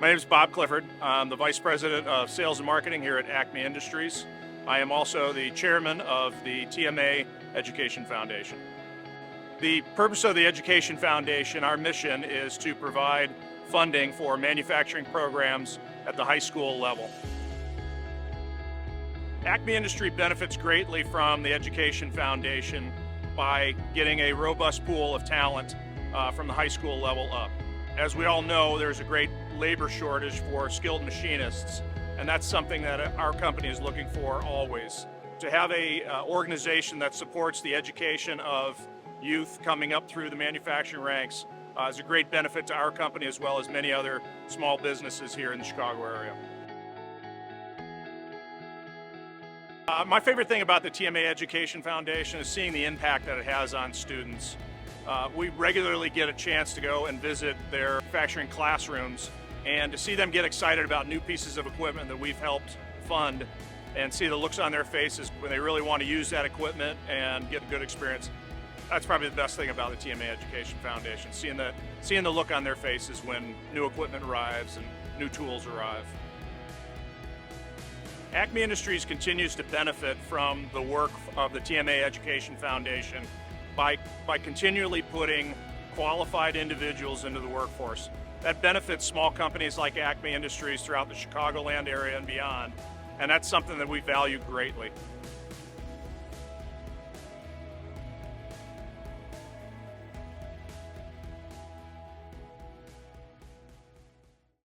My name is Bob Clifford. I'm the Vice President of Sales and Marketing here at Acme Industries. I am also the Chairman of the TMA Education Foundation. The purpose of the Education Foundation, our mission, is to provide funding for manufacturing programs at the high school level. Acme Industry benefits greatly from the Education Foundation by getting a robust pool of talent from the high school level up. As we all know, there's a great labor shortage for skilled machinists, and that's something that our company is looking for always. To have a organization that supports the education of youth coming up through the manufacturing ranks is a great benefit to our company as well as many other small businesses here in the Chicago area. My favorite thing about the TMA Education Foundation is seeing the impact that it has on students. We regularly get a chance to go and visit their manufacturing classrooms and to see them get excited about new pieces of equipment that we've helped fund and see the looks on their faces when they really want to use that equipment and get a good experience. That's probably the best thing about the TMA Education Foundation, seeing the look on their faces when new equipment arrives and new tools arrive. Acme Industries continues to benefit from the work of the TMA Education Foundation by continually putting qualified individuals into the workforce. That benefits small companies like Acme Industries throughout the Chicagoland area and beyond, and that's something that we value greatly.